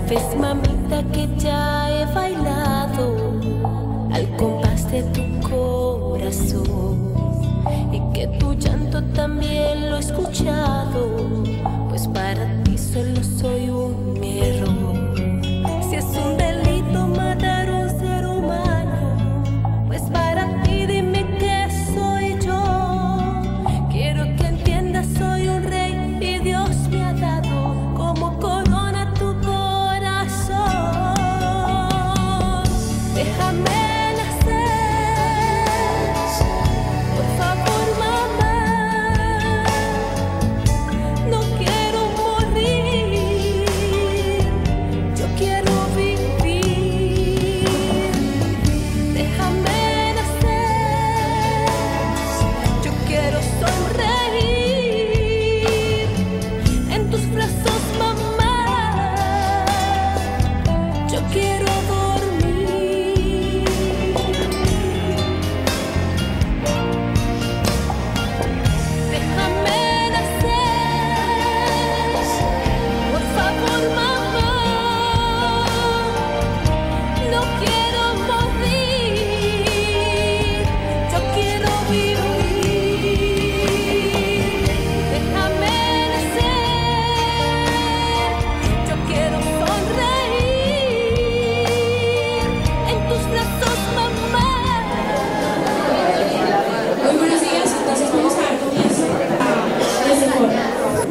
Ves, mamita, que ya he bailado al compás de tu corazón, y que tu llanto también lo he escuchado, pues para ti solo soy un error. Si es un delito matar a un ser humano, pues para ti dime qué soy yo. Quiero que entiendas, soy un rey y Dios me ha dado como corona tu corazón. Déjame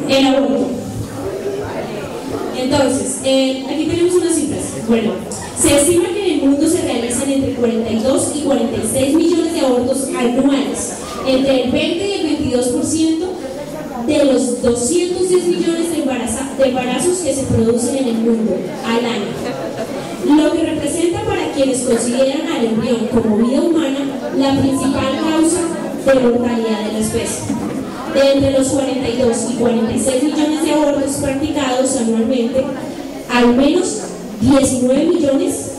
el aborto. Entonces, aquí tenemos unas cifras. Bueno, se estima que en el mundo se realizan entre 42 y 46 millones de abortos anuales, entre el 20 y el 22% de los 210 millones de embarazos que se producen en el mundo al año, lo que representa para quienes consideran al embrión como vida humana la principal causa de mortalidad de la especie. De entre los 42 y 46 millones de abortos practicados anualmente, al menos 19 millones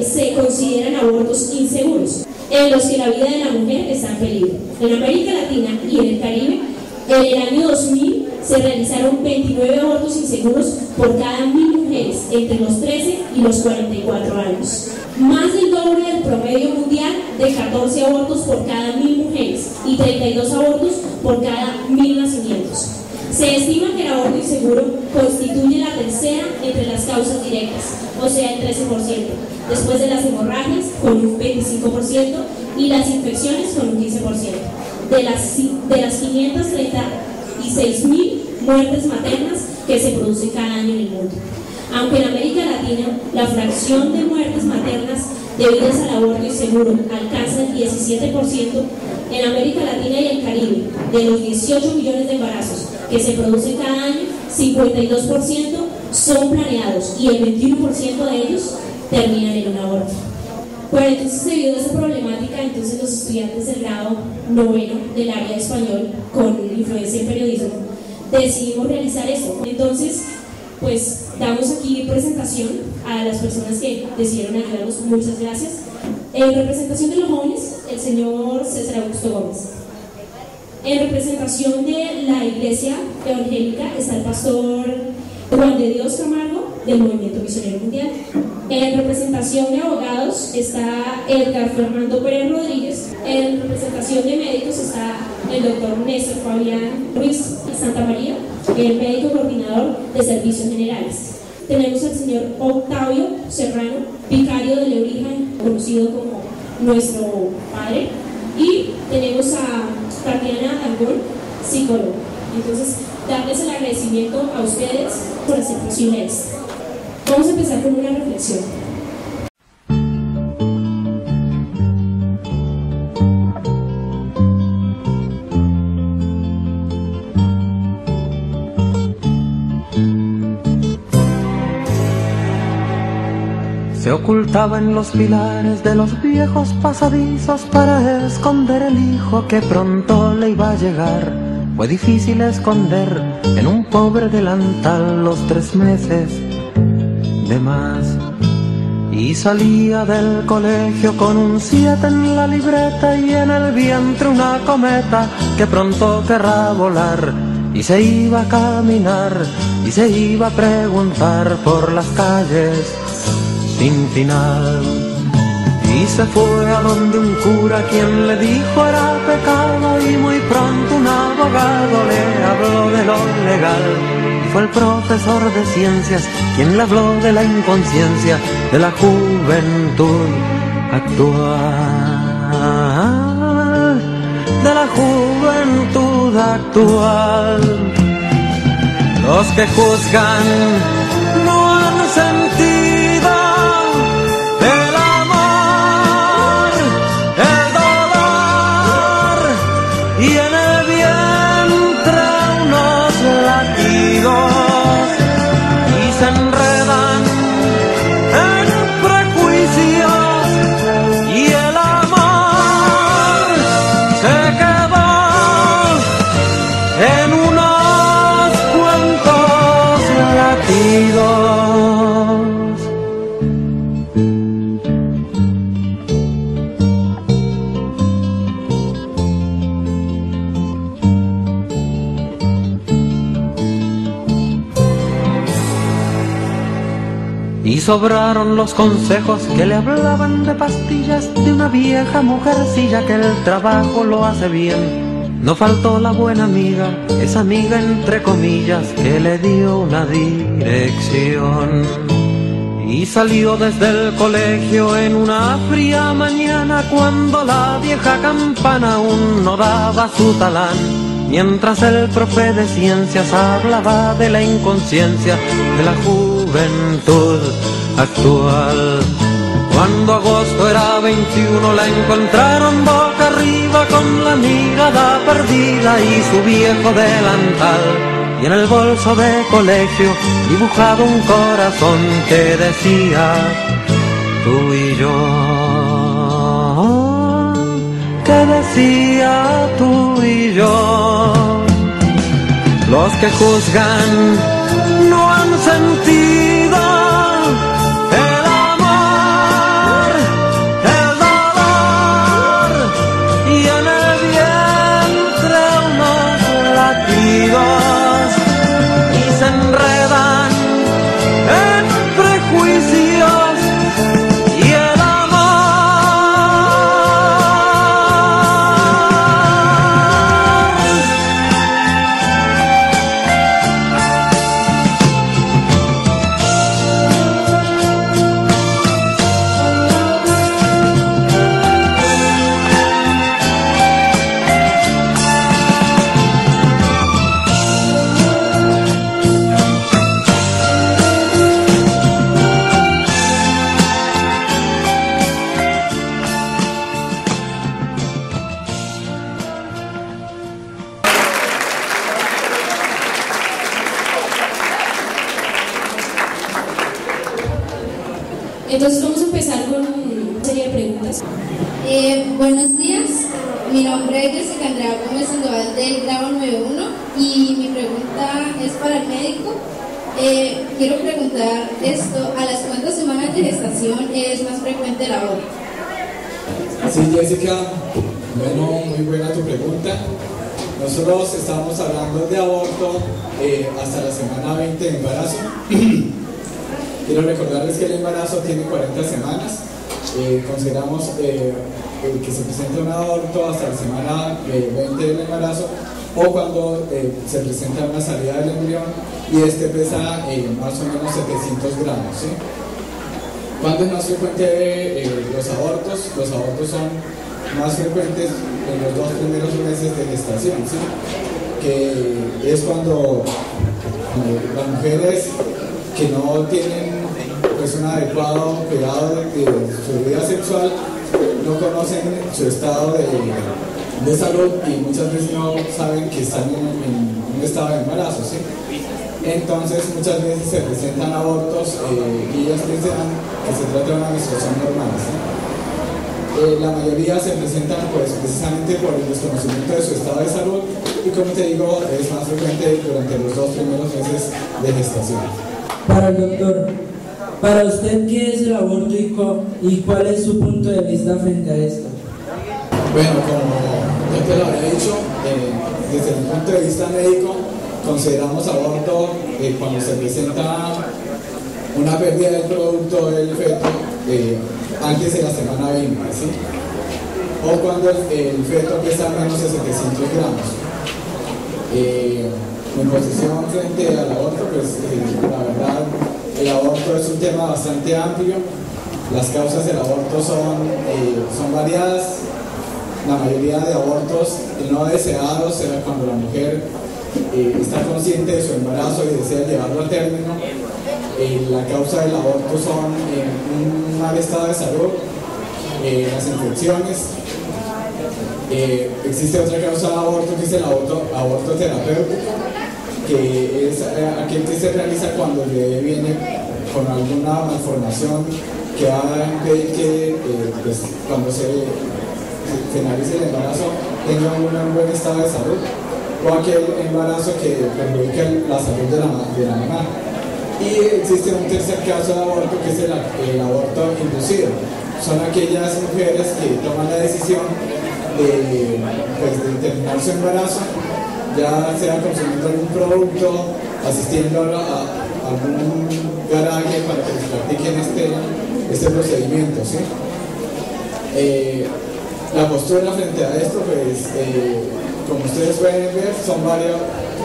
se consideran abortos inseguros, en los que la vida de la mujer está en peligro. En América Latina y en el Caribe, en el año 2000 se realizaron 29 abortos inseguros por cada 1000 mujeres entre los 13 y los 44 años. Más del doble del promedio mundial de 14 abortos por cada 1000 mujeres y 32 abortos por cada 1000 nacimientos. Se estima que el aborto inseguro constituye la tercera entre las causas directas, o sea, el 13%, después de las hemorragias con un 25% y las infecciones con un 15%. De las 536.000 muertes maternas que se producen cada año en el mundo. Aunque en América Latina la fracción de muertes maternas debidas al aborto inseguro alcanza el 17%, en América Latina y el Caribe, de los 18 millones de embarazos que se producen cada año, 52% son planeados y el 21% de ellos terminan en un aborto. Bueno, entonces debido a esa problemática, entonces los estudiantes del grado noveno del área de español con influencia en periodismo decidimos realizar esto. Entonces, pues damos aquí presentación a las personas que decidieron ayudarnos. Muchas gracias. En representación de los jóvenes, el señor César Augusto Gómez. En representación de la Iglesia Evangélica está el pastor Juan de Dios Camargo del Movimiento Misionero Mundial. En representación de abogados está Edgar Fernando Pérez Rodríguez. En representación de médicos está el doctor Néstor Fabián Ruiz Santa María, el médico coordinador de servicios generales. Tenemos al señor Octavio Serrano, vicario de Lebrija, conocido como nuestro padre, y tenemos a Tatiana Dangón, psicólogo. Entonces, darles el agradecimiento a ustedes por hacer posible esto. Vamos a empezar con una reflexión. Se ocultaba en los pilares de los viejos pasadizos para esconder el hijo que pronto le iba a llegar. Fue difícil esconder en un pobre delantal los 3 meses de más. Y salía del colegio con un 7 en la libreta y en el vientre una cometa que pronto querrá volar. y se iba a caminar y se iba a preguntar por las calles sin final. Y se fue a donde un cura quien le dijo era pecado, y muy pronto un abogado le habló de lo legal. Y fue el profesor de ciencias quien le habló de la inconsciencia de la juventud actual, de la juventud actual. Los que juzgan no han sentido el amor, el dolor, y en el vientre unos latidos, y se enredan en prejuicios, y el amor se quedó en unos cuantos latidos. Y sobraron los consejos que le hablaban de pastillas de una vieja mujercilla que el trabajo lo hace bien. No faltó la buena amiga, esa amiga entre comillas, que le dio una dirección. Y salió desde el colegio en una fría mañana, cuando la vieja campana aún no daba su talán, mientras el profe de ciencias hablaba de la inconsciencia de la juventud actual. Cuando agosto era 21 la encontraron boca arriba con la mirada perdida y su viejo delantal, y en el bolso de colegio dibujado un corazón que decía tú y yo, que decía tú y yo. Los que juzgan no han sentido el amor, el dolor, y en el vientre unos latidos, y se enredan en prejuicios, y el Entonces vamos a empezar con una serie de preguntas. Buenos días, mi nombre es Jessica Andrea Gómez Sandoval del grado 9.1 y mi pregunta es para el médico. Quiero preguntar esto, ¿a las cuántas semanas de gestación es más frecuente el aborto? Sí, Jessica, bueno, muy buena tu pregunta. Nosotros estamos hablando de aborto hasta la semana 20 de embarazo. Quiero recordarles que el embarazo tiene 40 semanas. Consideramos que se presenta un aborto hasta la semana 20 del embarazo, o cuando se presenta una salida del embrión y este pesa más o menos 700 gramos. ¿Sí? ¿Cuándo es más frecuente los abortos? Los abortos son más frecuentes en los 2 primeros meses de gestación, ¿sí? Que es cuando las mujeres que no tienen pues un adecuado cuidado de su vida sexual no conocen su estado de salud y muchas veces no saben que están en un estado de embarazo, ¿sí? Entonces muchas veces se presentan abortos y ellas piensan que se trata de una menstruación normal, ¿sí? La mayoría se presentan pues precisamente por el desconocimiento de su estado de salud y, como te digo, es más frecuente durante los 2 primeros meses de gestación. Para el doctor, para usted, ¿qué es el aborto y cuál es su punto de vista frente a esto? Bueno, como ya te lo había dicho, desde el punto de vista médico, consideramos aborto cuando se presenta una pérdida del producto del feto antes de la semana 20, ¿sí? O cuando el feto pesa menos de 700 gramos. Mi posición frente al aborto, pues la verdad, el aborto es un tema bastante amplio. Las causas del aborto son variadas. La mayoría de abortos no deseados se da cuando la mujer está consciente de su embarazo y desea llevarlo a término. La causa del aborto son un mal estado de salud, las infecciones. Existe otra causa de aborto que es el aborto terapéutico, que es aquel que se realiza cuando el bebé viene con alguna malformación que va a impedir que pues, cuando se finalice el embarazo tenga un buen estado de salud, o aquel embarazo que perjudica la salud de la mamá. Y existe un tercer caso de aborto que es el aborto inducido. Son aquellas mujeres que toman la decisión de terminar su embarazo, ya sea consumiendo algún producto, asistiendo a algún garaje para que les practiquen este procedimiento, ¿sí? La postura frente a esto, pues, como ustedes pueden ver,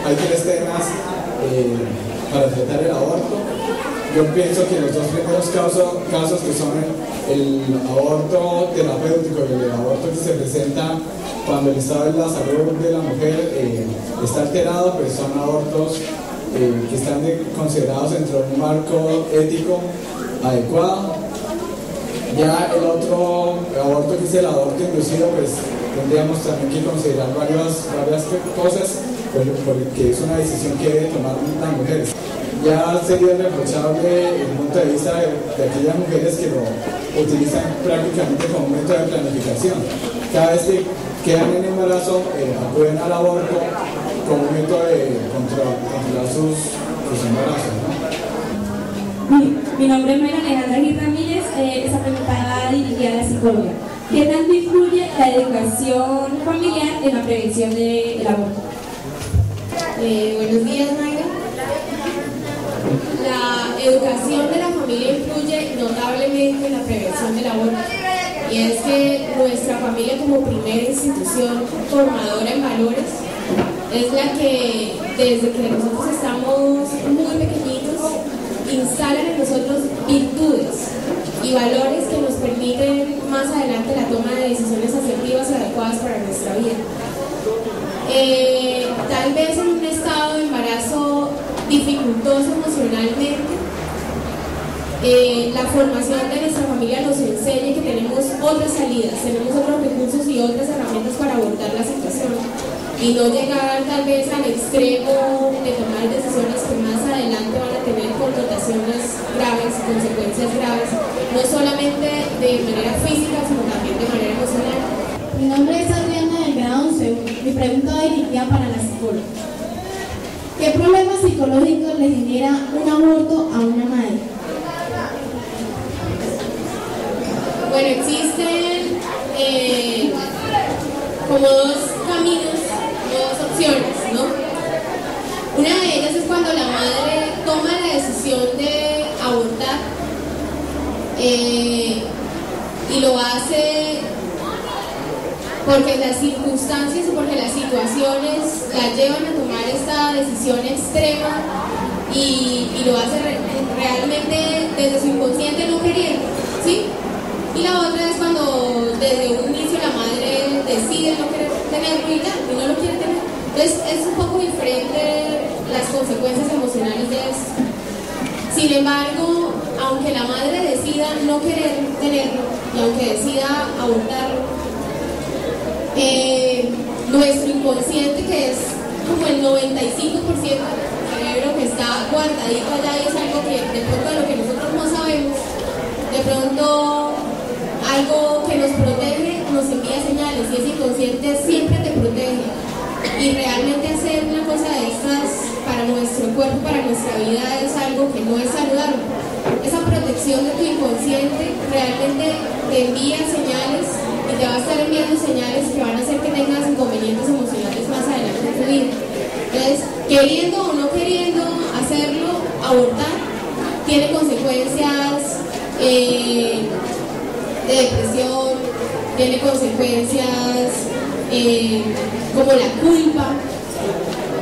hay tres temas para tratar el aborto. Yo pienso que los dos primeros casos que son el aborto terapéutico y el aborto que se presenta cuando el estado de la salud de la mujer está alterado, pues son abortos que están considerados dentro de un marco ético adecuado. Ya el otro aborto que es el aborto inducido, pues tendríamos también que considerar varias cosas, porque es una decisión que debe tomar las mujeres. Ya sería reprochable desde el punto de vista de aquellas mujeres que lo utilizan prácticamente como un método de planificación. Cada vez que quedan en embarazo, acuden al aborto como un método de controlar sus embarazos, ¿no? Mi nombre es María Alejandra Gil Ramírez, esa pregunta va dirigida a la psicóloga. ¿Qué tanto influye la educación familiar en la prevención del aborto? Buenos días, Mayra. La educación de la familia influye notablemente en la prevención del aborto. Y es que nuestra familia, como primera institución formadora en valores, es la que desde que nosotros estamos muy pequeñitos instalan en nosotros virtudes y valores que nos permiten más adelante la toma de decisiones asertivas y adecuadas para nuestra vida. Tal vez en un estado de embarazo dificultoso emocionalmente, la formación de nuestra familia nos enseña que tenemos otras salidas, tenemos otros recursos y otras herramientas para abordar la situación y no llegar tal vez al extremo de tomar decisiones que más adelante van a tener connotaciones graves, consecuencias graves, no solamente de manera física, sino también de manera emocional. Mi nombre es Adriana del grado 11. Mi pregunta va dirigida para la psicóloga. ¿Qué problemas psicológicos le genera un aborto a una madre? Bueno, existen como dos caminos, dos opciones, ¿no? Una de ellas es cuando la madre toma la decisión de abortar y lo hace porque las circunstancias o porque las situaciones la llevan a tomar esta decisión extrema y lo hace realmente desde su inconsciente no queriendo, ¿sí? Y la otra es cuando desde un inicio la madre decide no querer tenerlo y no lo quiere tener. Entonces es un poco diferente las consecuencias emocionales de eso. Sin embargo, aunque la madre decida no querer tenerlo y aunque decida abortarlo, nuestro inconsciente, que es como el 95% del cerebro que está guardadito allá y es algo que de pronto de lo que nosotros no sabemos, de pronto algo que nos protege nos envía señales y ese inconsciente siempre te protege. Y realmente hacer una cosa de estas para nuestro cuerpo, para nuestra vida, es algo que no es saludable. Esa protección de tu inconsciente realmente te envía señales y y te va a estar enviando señales que van a hacer que tengas inconvenientes emocionales más adelante en tu vida. Entonces, queriendo o no queriendo hacerlo, abortar tiene consecuencias de depresión, tiene consecuencias como la culpa,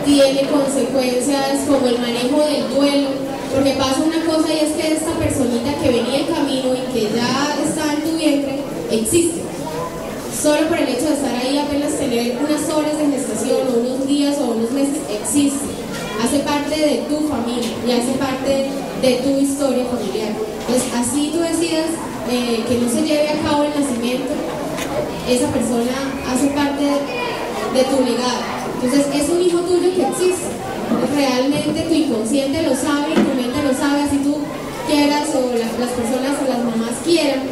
tiene consecuencias como el manejo del duelo, porque pasa una cosa y es que esta personita que venía en camino y que ya está en tu vientre existe. Solo por el hecho de estar ahí, apenas tener unas horas de gestación o unos días o unos meses, existe. Hace parte de tu familia y hace parte de tu historia familiar. Entonces, así tú decidas que no se lleve a cabo el nacimiento, esa persona hace parte de tu legado. Entonces, es un hijo tuyo que existe. Realmente tu inconsciente lo sabe, tu mente lo sabe, así tú quieras o las personas o las mamás quieran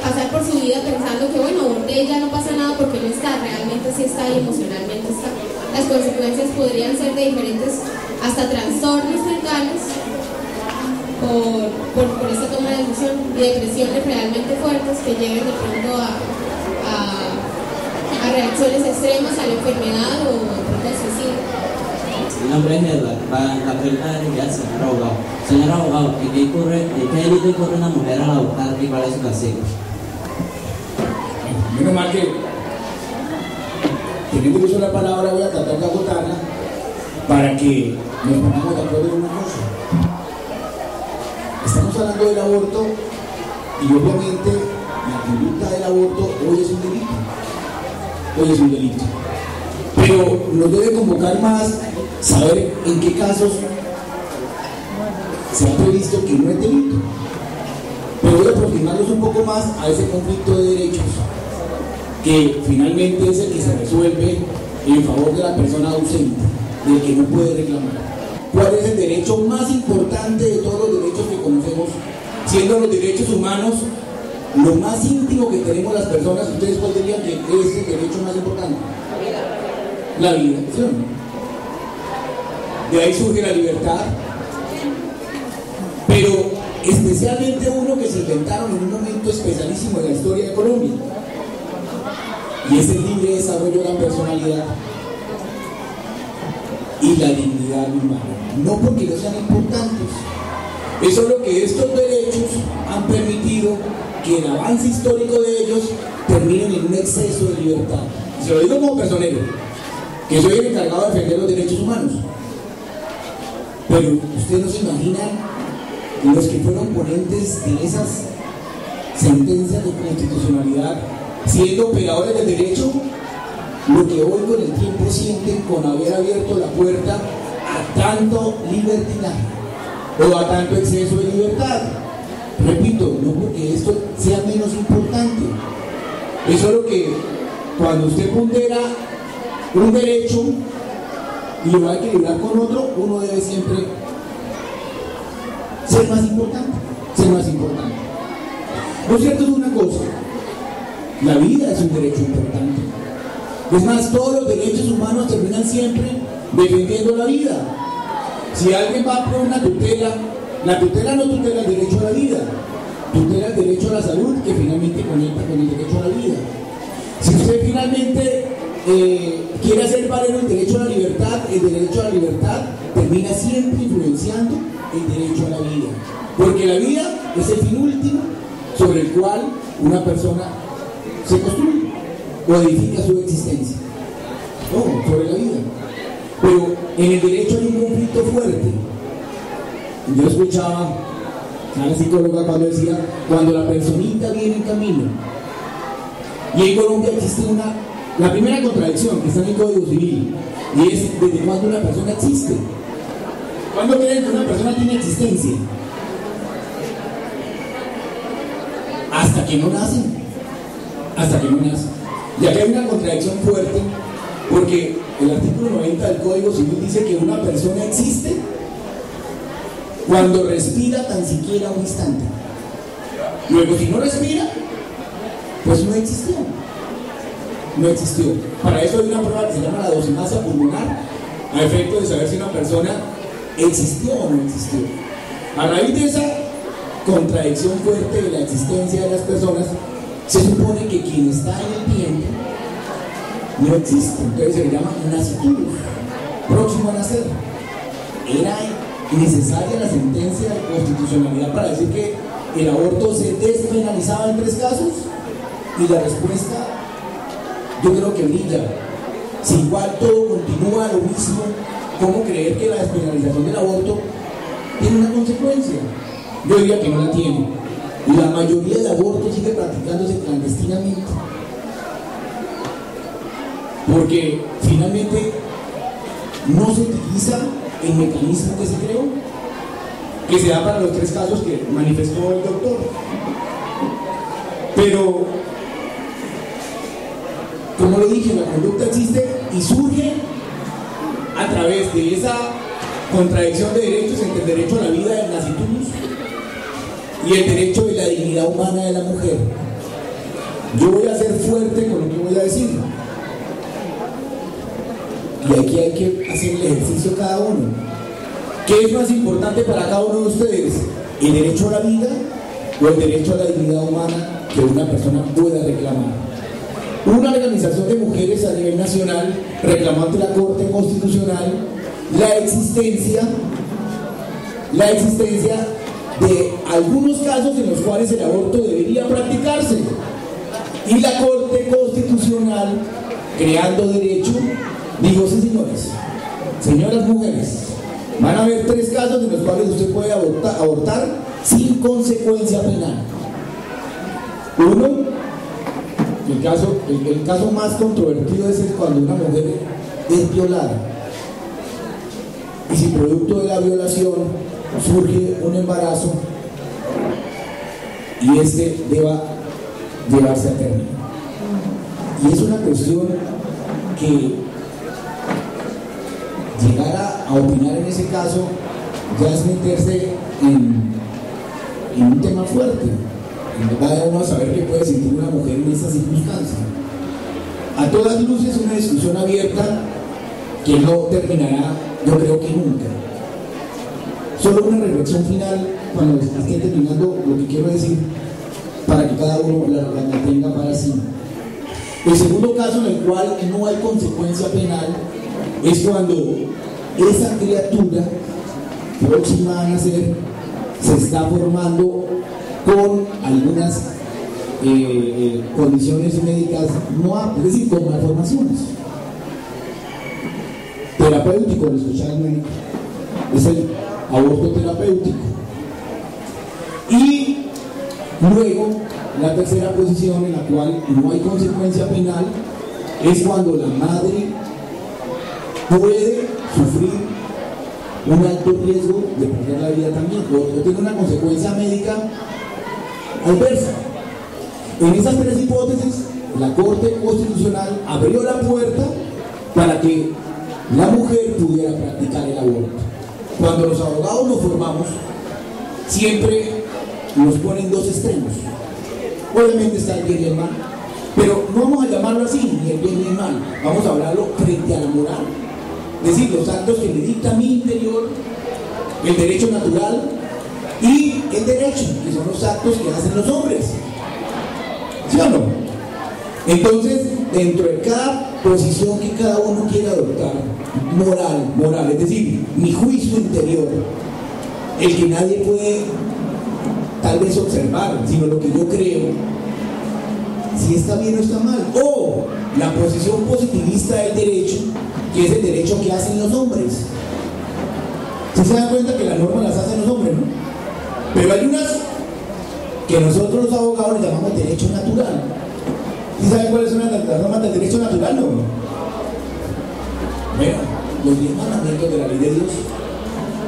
pasar por su vida pensando que bueno, aborté, ya no pasa nada porque no está, realmente sí está y emocionalmente está. Las consecuencias podrían ser de diferentes, hasta trastornos mentales por esta toma de decisión y depresiones realmente fuertes que lleven de pronto a reacciones extremas a la enfermedad o al suicidio. Mi nombre es Edward. La pregunta es al señor abogado. Señor abogado, ¿qué delito incurre una mujer al abortar y cuál es su castigo? Menos mal que teniendo que usar la palabra voy a tratar de agotarla para que nos pongamos de acuerdo en una cosa. Estamos hablando del aborto y obviamente la conducta del aborto hoy es un delito. Hoy es un delito. Pero nos debe convocar más saber en qué casos se ha previsto que no es delito. Pero voy a aproximarnos un poco más a ese conflicto de derechos que finalmente es el que se resuelve en favor de la persona ausente, del que no puede reclamar. ¿Cuál es el derecho más importante de todos los derechos que conocemos, siendo los derechos humanos lo más íntimo que tenemos las personas? ¿Ustedes cuál dirían que es el derecho más importante? La vida, ¿sí o no? De ahí surge la libertad, pero especialmente uno que se inventaron en un momento especialísimo de la historia de Colombia, y es el libre desarrollo de la personalidad y la dignidad humana. No porque no sean importantes, es solo que estos derechos han permitido que el avance histórico de ellos terminen en un exceso de libertad. Y se lo digo como personero, que soy el encargado de defender los derechos humanos. Pero ustedes no se imaginan los que fueron ponentes de esas sentencias de constitucionalidad, siendo operadores del derecho, lo que hoy con el tiempo sienten con haber abierto la puerta a tanto libertinaje o a tanto exceso de libertad. Repito, no porque esto sea menos importante, es solo que cuando usted pondera un derecho y lo va a equilibrar con otro, uno debe siempre ser más importante, Lo cierto es una cosa, la vida es un derecho importante. Es más, todos los derechos humanos terminan siempre defendiendo la vida. Si alguien va por una tutela, la tutela no tutela el derecho a la vida, tutela el derecho a la salud, que finalmente conecta con el derecho a la vida. Si usted finalmente quiere hacer valer el derecho a la libertad, el derecho a la libertad termina siempre influenciando el derecho a la vida, porque la vida es el fin último sobre el cual una persona se construye o edifica su existencia, sobre la vida. Pero en el derecho hay un conflicto fuerte. Yo escuchaba a la psicóloga cuando decía, cuando la personita viene en camino, y en Colombia existe la primera contradicción que está en el Código Civil, y es desde cuándo una persona existe. ¿Cuándo creen que una persona tiene existencia? Hasta que no nace. Y aquí hay una contradicción fuerte, porque el artículo 90 del Código Civil dice que una persona existe cuando respira tan siquiera un instante. Luego, si no respira, pues no existió. Para eso hay una prueba que se llama la dosimetría pulmonar, a efecto de saber si una persona existió o no existió. A raíz de esa contradicción fuerte de la existencia de las personas, se supone que quien está en el vientre no existe, entonces se le llama nasciturus, próximo a nacer. Era necesaria la sentencia de constitucionalidad para decir que el aborto se despenalizaba en 3 casos, y la respuesta yo creo que brilla. Si igual todo continúa lo mismo, ¿cómo creer que la despenalización del aborto tiene una consecuencia? Yo diría que no la tiene. La mayoría del aborto sigue practicándose clandestinamente, porque finalmente no se utiliza el mecanismo que se creó, que se da para los 3 casos que manifestó el doctor. Pero, como lo dije, la conducta existe y surge a través de esa contradicción de derechos entre el derecho a la vida del nasciturus y el derecho de la dignidad humana de la mujer. Yo voy a ser fuerte con lo que voy a decir, y aquí hay que hacer el ejercicio cada uno. ¿Qué es más importante para cada uno de ustedes? ¿El derecho a la vida o el derecho a la dignidad humana que una persona pueda reclamar? Una organización de mujeres a nivel nacional reclamó ante la Corte Constitucional la existencia de algunos casos en los cuales el aborto debería practicarse, y la Corte Constitucional, creando derecho, dijo: sí, señores, señoras mujeres, van a haber 3 casos en los cuales usted puede abortar sin consecuencia penal. Uno, el caso más controvertido es cuando una mujer es violada, y si producto de la violación surge un embarazo y este deba llevarse a término. Y es una cuestión que llegar a opinar en ese caso ya es meterse en un tema fuerte. Va uno a saber qué puede sentir una mujer en esa circunstancia. A todas luces, una discusión abierta que no terminará, yo creo que nunca. Solo una reflexión final cuando esté terminando lo que quiero decir, para que cada uno la mantenga para sí. El segundo caso en el cual no hay consecuencia penal es cuando esa criatura próxima a nacer se está formando con algunas condiciones médicas no aptas, es decir, con malformaciones. Terapéutico, lo escuchaba el médico, es el aborto terapéutico. Y luego, la tercera posición en la cual no hay consecuencia penal es cuando la madre puede sufrir un alto riesgo de perder la vida también, o tiene una consecuencia médica adversa. En esas 3 hipótesis, la Corte Constitucional abrió la puerta para que la mujer pudiera practicar el aborto. Cuando los abogados nos formamos, siempre nos ponen 2 extremos. Obviamente está el bien y el mal, pero no vamos a llamarlo así, ni el bien ni el mal, vamos a hablarlo frente a la moral. Es decir, los actos que le dicta mi interior, el derecho natural y el derecho, que son los actos que hacen los hombres. ¿Sí o no? Entonces, dentro de cada posición que cada uno quiera adoptar, moral, es decir, mi juicio interior, el que nadie puede tal vez observar, sino lo que yo creo, si está bien o está mal, o la posición positivista del derecho, que es el derecho que hacen los hombres. ¿Sí se dan cuenta que las normas las hacen los hombres, no? Pero hay unas que nosotros los abogados les llamamos derecho natural. ¿Sí saben cuáles son las normas del derecho natural, no? Bueno, los 10 mandamientos de la ley de Dios.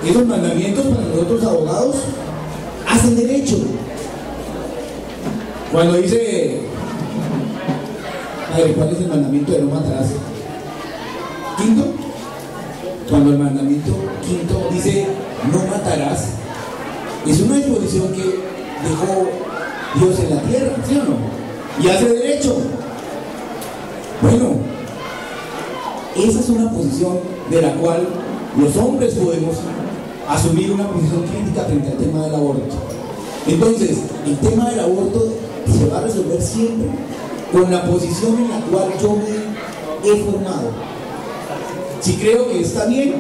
Esos mandamientos para nosotros abogados hacen derecho. Cuando dice, a ver, ¿cuál es el mandamiento de no matarás? Quinto, cuando el mandamiento quinto dice no matarás, es una disposición que dejó Dios en la tierra, ¿sí o no? Y hace derecho. Bueno, esa es una posición de la cual los hombres podemos asumir una posición crítica frente al tema del aborto. Entonces, el tema del aborto se va a resolver siempre con la posición en la cual yo me he formado. Si creo que está bien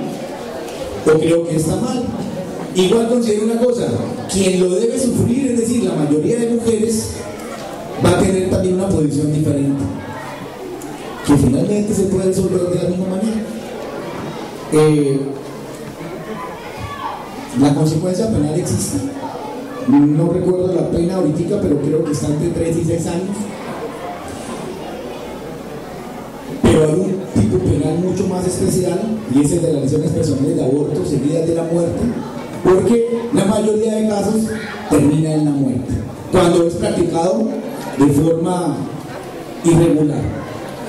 o creo que está mal. Igual considero una cosa, quien lo debe sufrir, es decir, la mayoría de mujeres, va a tener también una posición diferente, que finalmente se puede resolver de la misma manera. La consecuencia penal existe. No recuerdo la pena ahorita, pero creo que está entre 3 y 6 años. Pero hay un tipo penal mucho más especial, y es el de las lesiones personales de aborto seguidas de la muerte, porque la mayoría de casos termina en la muerte, cuando es practicado de forma irregular.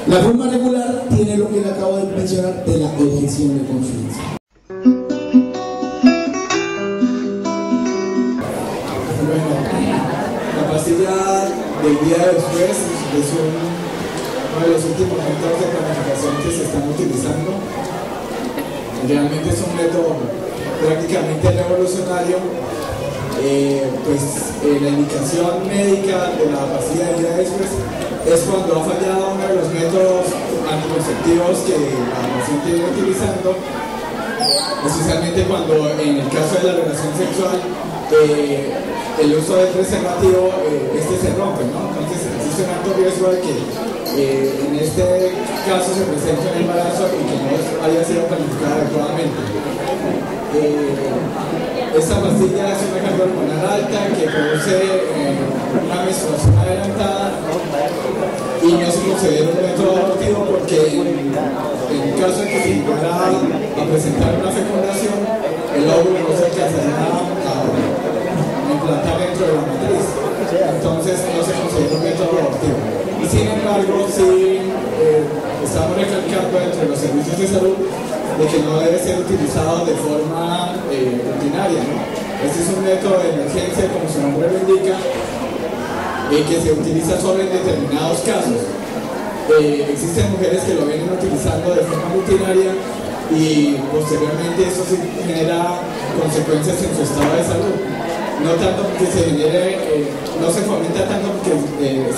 La forma regular tiene lo que le acabo de mencionar de la objeción de conciencia. La pastilla del día después es uno de los últimos métodos de planificación que se están utilizando. Realmente es un método prácticamente revolucionario. La indicación médica de la pastilla del día después es cuando ha fallado uno de los métodos anticonceptivos que la paciente viene utilizando, especialmente cuando en el caso de la relación sexual el uso del preservativo se rompe, ¿no? Entonces existe un alto riesgo de que en este caso se presente un embarazo y que no haya sido planificada adecuadamente. Esta pastilla es una carga hormonal alta que produce una menstruación adelantada y no se considera un método abortivo porque en el caso de que se llegara a presentar una fecundación, el óvulo no se alcanzará a implantar dentro de la matriz, entonces no se considera un método abortivo. Y sin embargo, sí estamos recalcando entre los servicios de salud de que no debe ser utilizado de forma rutinaria, ¿no? Este es un método de emergencia, como su nombre lo indica, que se utiliza solo en determinados casos. Existen mujeres que lo vienen utilizando de forma rutinaria y posteriormente eso sí genera consecuencias en su estado de salud. No tanto porque se genere, no se fomenta tanto porque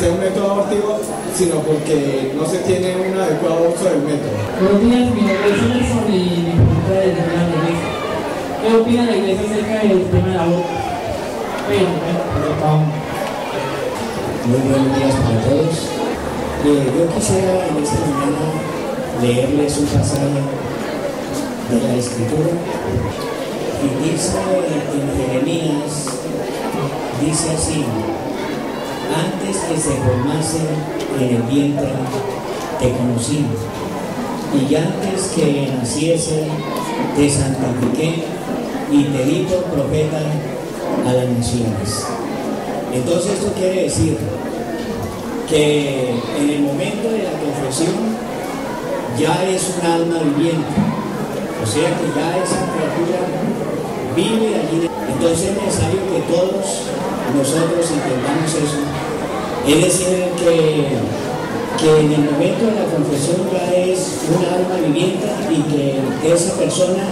sea un método abortivo, sino porque no se tiene un adecuado uso del método. Buenos días, mi nombre es Nelson y mi pregunta es de la iglesia. ¿Qué opina la iglesia acerca del tema del aborto? Muy buenos días para todos. Yo quisiera en esta mañana leerles un pasaje de la Escritura. Y dice en Jeremías, dice así: antes que se formase en el vientre te conocí, y antes que naciese te santifiqué y te di por profeta a las naciones. Entonces esto quiere decir que en el momento de la confesión ya es un alma viviente, o sea que ya esa criatura vive allí. Entonces es necesario que todos nosotros entendamos eso, es decir que en el momento de la confesión ya es un alma viviente y que esa persona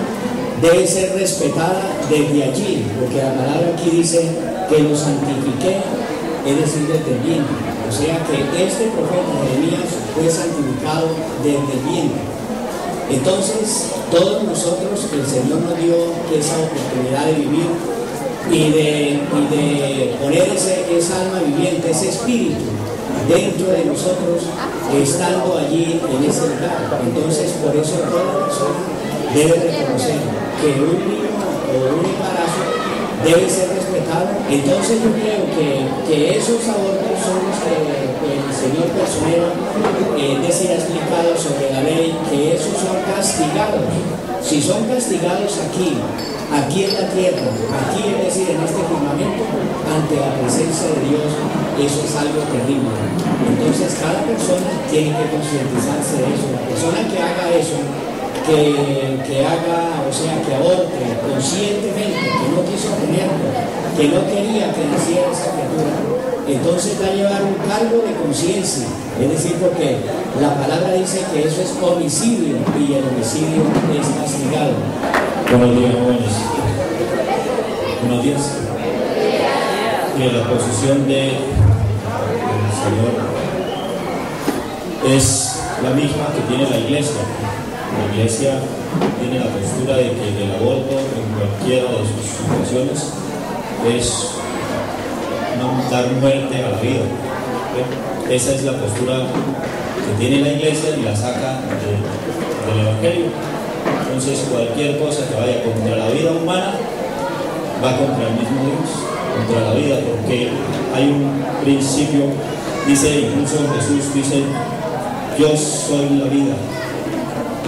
debe ser respetada desde allí, porque la palabra aquí dice que lo santifiqué, es decir, desde el vientre. O sea que este profeta Jeremías fue santificado desde el vientre. Entonces, todos nosotros, el Señor nos dio esa oportunidad de vivir y de poner esa alma viviente, ese espíritu dentro de nosotros, estando allí en ese lugar. Entonces, por eso toda persona debe reconocer que un niño o un embarazo debe ser respetado. Entonces yo creo que esos abortos son los que el señor Personero ha explicado sobre la ley, que esos son castigados. Si son castigados aquí en la tierra, aquí, es decir, en este firmamento, ante la presencia de Dios, eso es algo terrible. Entonces cada persona tiene que concientizarse de eso. La persona que haga eso, que haga, o sea, que aborte conscientemente, que no quiso tenerlo, que no quería que naciera esa criatura, entonces va a llevar un cargo de conciencia, es decir, porque la palabra dice que eso es homicidio y el homicidio es castigado. Buenos días, jóvenes. Buenos días. que la posición del Señor es la misma que tiene la Iglesia. La Iglesia tiene la postura de que el aborto en cualquiera de sus situaciones es no dar muerte a la vida. Esa es la postura que tiene la Iglesia y la saca del Evangelio. Entonces cualquier cosa que vaya contra la vida humana va contra el mismo Dios, contra la vida, porque hay un principio, dice incluso Jesús, dice: yo soy la vida.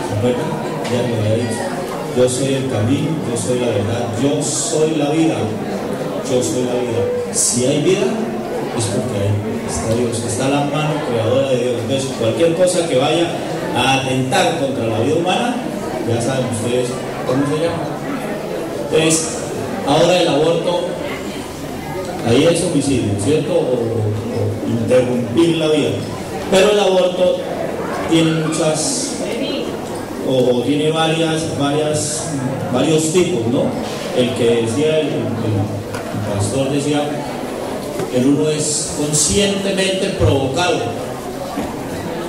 ¿Se acuerdan? Ya lo había dicho. Yo soy el camino, yo soy la verdad, yo soy la vida, yo soy la vida. Si hay vida, es porque está Dios, está la mano creadora de Dios. Entonces cualquier cosa que vaya a atentar contra la vida humana, ya saben ustedes cómo se llama. Entonces, ahora el aborto, ahí es homicidio, ¿cierto? O interrumpir la vida. Pero el aborto tiene muchas, o tiene varios tipos, ¿no? El que decía, el pastor decía, el uno es conscientemente provocado,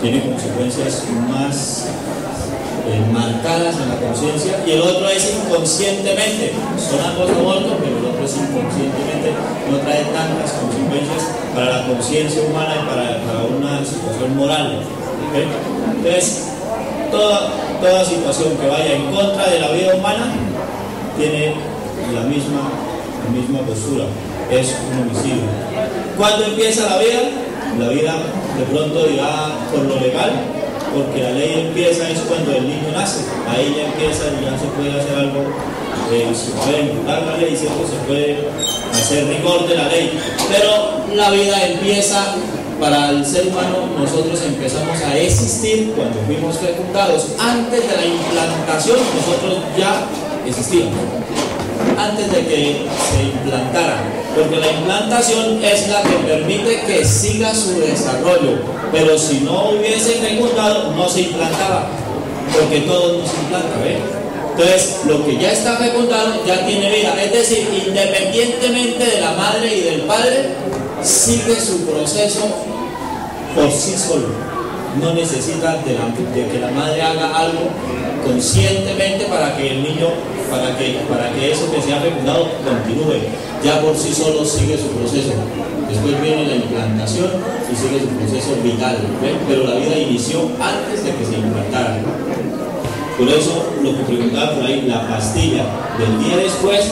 tiene consecuencias más marcadas en la conciencia, y el otro es inconscientemente. Son ambos abortos, pero el otro es inconscientemente, no trae tantas consecuencias para la conciencia humana y para una situación moral. ¿Okay? Entonces, toda situación que vaya en contra de la vida humana tiene la misma postura, es un homicidio. ¿Cuándo empieza la vida? La vida de pronto dirá por lo legal, porque la ley empieza es cuando el niño nace, ahí ya empieza y ya se puede hacer algo, se puede imputar la ley, ¿cierto? Se puede hacer rigor de la ley, pero la vida empieza para el ser humano. Nosotros empezamos a existir cuando fuimos fecundados. Antes de la implantación nosotros ya existíamos, antes de que se implantara, porque la implantación es la que permite que siga su desarrollo, pero si no hubiese fecundado no se implantaba, porque todo nos implanta, ¿ve? Entonces lo que ya está fecundado ya tiene vida, es decir, independientemente de la madre y del padre, sigue su proceso por sí solo, no necesita de que la madre haga algo conscientemente para que el niño, para que eso que se ha fecundado continúe, ya por sí solo sigue su proceso. Después viene la implantación y sigue su proceso vital, ¿ve? Pero la vida inició antes de que se implantara. Por eso lo que preguntaba por ahí, la pastilla del día después,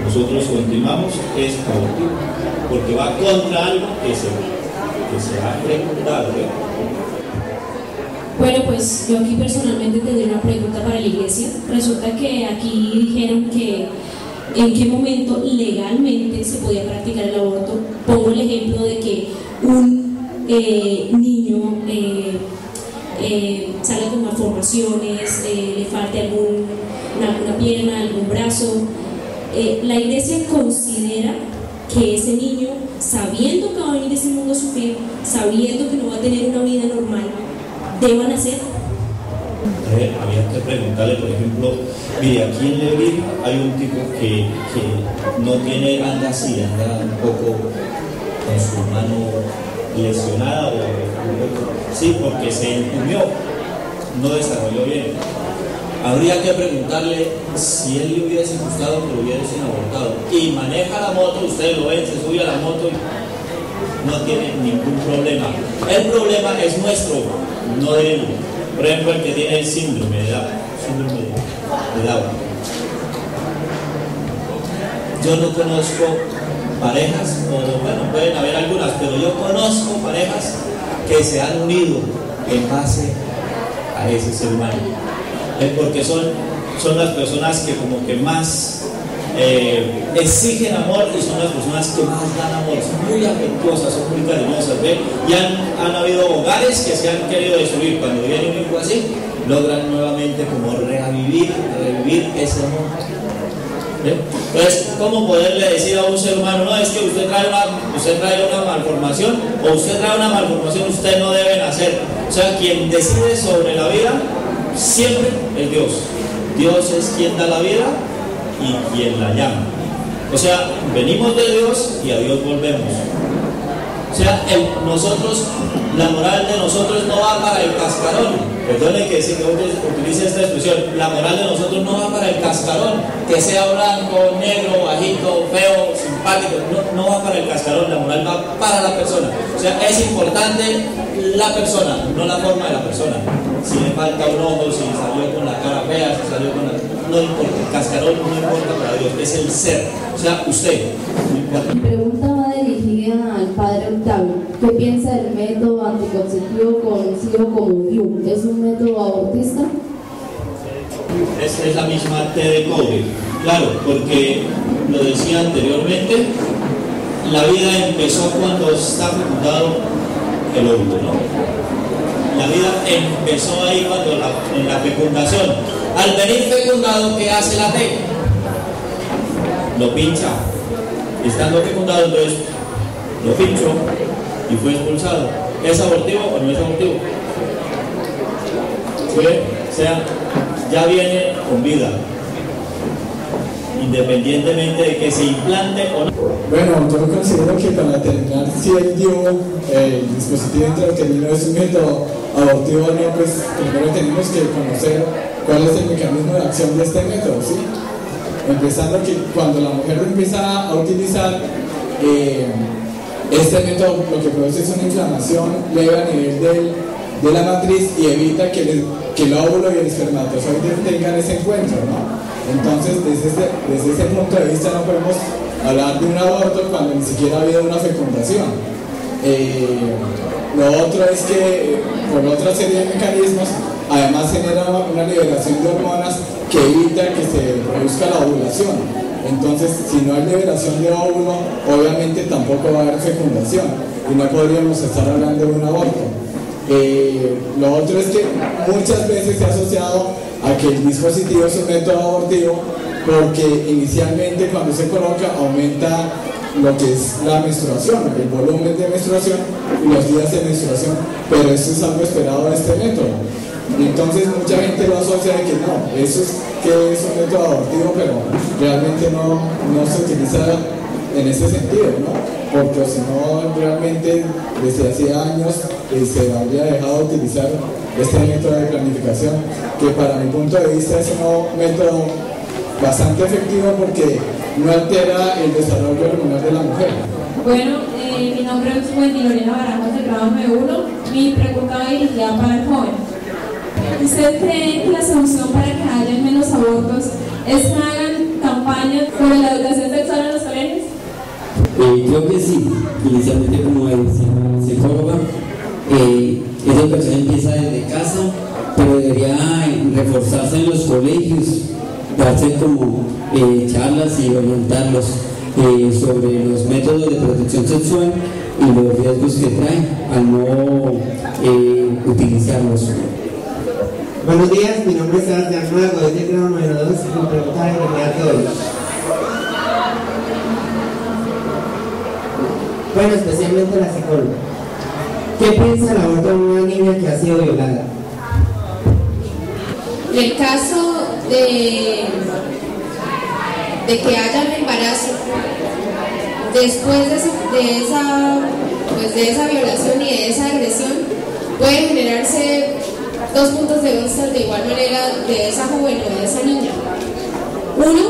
nosotros continuamos, es abortivo, porque va contra algo que se ha fecundado, ¿ve? Bueno, pues yo aquí personalmente tendría una pregunta para la iglesia. Resulta que aquí dijeron que en qué momento legalmente se podía practicar el aborto. Pongo el ejemplo de que un niño sale con malformaciones, le falte alguna pierna, algún brazo. La iglesia considera que ese niño, sabiendo que va a venir a ese mundo a sufrir, sabiendo que no va a tener una vida normal, deban hacer. Había que preguntarle, por ejemplo, mire, aquí en Lebrija hay un tipo que no tiene, anda así, anda un poco con su mano lesionada, sí, porque se entumió, no desarrolló bien. Habría que preguntarle si él le hubiese gustado que lo hubiesen abortado. Y maneja la moto, ustedes lo ven, se sube a la moto y no tiene ningún problema. El problema es nuestro, no de él. Por ejemplo, el que tiene el síndrome de Down. Yo no conozco parejas, o bueno, pueden haber algunas, pero yo conozco parejas que se han unido en base a ese ser humano. Porque son las personas que como que más exigen amor, y son las personas que más dan amor, son muy afectuosas, son muy cariñosas, ¿ve? Y han habido hogares que se han querido destruir. Cuando viene un hijo así, logran nuevamente como revivir ese amor, ¿ve? Entonces, ¿cómo poderle decir a un ser humano, no, es que usted trae una malformación, o usted trae una malformación, usted no debe nacer? O sea, quien decide sobre la vida siempre es Dios. Dios es quien da la vida y quien la llama. O sea, venimos de Dios y a Dios volvemos. O sea, nosotros, la moral de nosotros no va para el cascarón. Perdone que utilice esta expresión. La moral de nosotros no va para el cascarón, que sea blanco, negro, bajito, feo, simpático. No va para el cascarón, la moral va para la persona. O sea, es importante la persona, no la forma de la persona. Si le falta un ojo, si salió con la cara fea, si salió con la... No importa, el cascarón no importa para Dios, es el ser. O sea, usted, no importa. Mi pregunta va dirigida al padre Octavio. ¿Qué piensa del método anticonceptivo conocido como DIU? ¿Es un método abortista? Es la misma T de cobre. Claro, porque lo decía anteriormente, la vida empezó cuando está fecundado el óvulo, ¿no? La vida empezó ahí cuando en la fecundación. Al venir fecundado, ¿qué hace la T? Lo pincha. Estando fecundado, entonces lo pinchó y fue expulsado. ¿Es abortivo o no es abortivo? O sea, ya viene con vida, independientemente de que se implante o no. Bueno, yo considero que para determinar si el DIU, el dispositivo intrauterino, es un método abortivo o no, pues primero tenemos que conocer cuál es el mecanismo de acción de este método, ¿sí? Empezando que cuando la mujer empieza a utilizar este método, lo que produce es una inflamación leve a nivel de la matriz y evita que el óvulo y el espermatozoide tengan ese encuentro, ¿no? Entonces, desde ese punto de vista no podemos hablar de un aborto cuando ni siquiera ha habido una fecundación. Lo otro es que por otra serie de mecanismos, además genera una liberación de hormonas que evita que se produzca la ovulación. Entonces, si no hay liberación de óvulo, obviamente tampoco va a haber fecundación y no podríamos estar hablando de un aborto. Lo otro es que muchas veces se ha asociado a que el dispositivo es un método abortivo porque inicialmente cuando se coloca aumenta lo que es la menstruación, el volumen de menstruación y los días de menstruación, pero eso es algo esperado de este método. Entonces mucha gente lo asocia de que no, eso es que es un método abortivo, pero realmente no se utiliza en ese sentido, ¿no? Porque si no, realmente desde hace años se habría dejado de utilizar este método de planificación, que para mi punto de vista es un método bastante efectivo porque no altera el desarrollo hormonal de la mujer. Bueno, mi nombre es Wendy Lorena Barajas, del grado 9.1. Mi pregunta va dirigida para el joven. ¿Usted cree que la solución para que haya menos abortos es que hagan campañas sobre la educación sexual en los colegios? Creo que sí. Inicialmente, como decía la psicóloga, esa educación empieza desde casa, pero debería reforzarse en los colegios, darse como charlas y orientarlos sobre los métodos de protección sexual y los riesgos que traen al no utilizarlos. Buenos días, mi nombre es Sebastián Nuevo, soy del grado 9.2 y mi pregunta es a todos. Bueno, especialmente la psicóloga. ¿Qué piensa el aborto de una niña que ha sido violada? En el caso de que haya un embarazo después de esa violación y de esa agresión, puede generarse dos puntos de vista de igual manera de esa joven o de esa niña. Uno,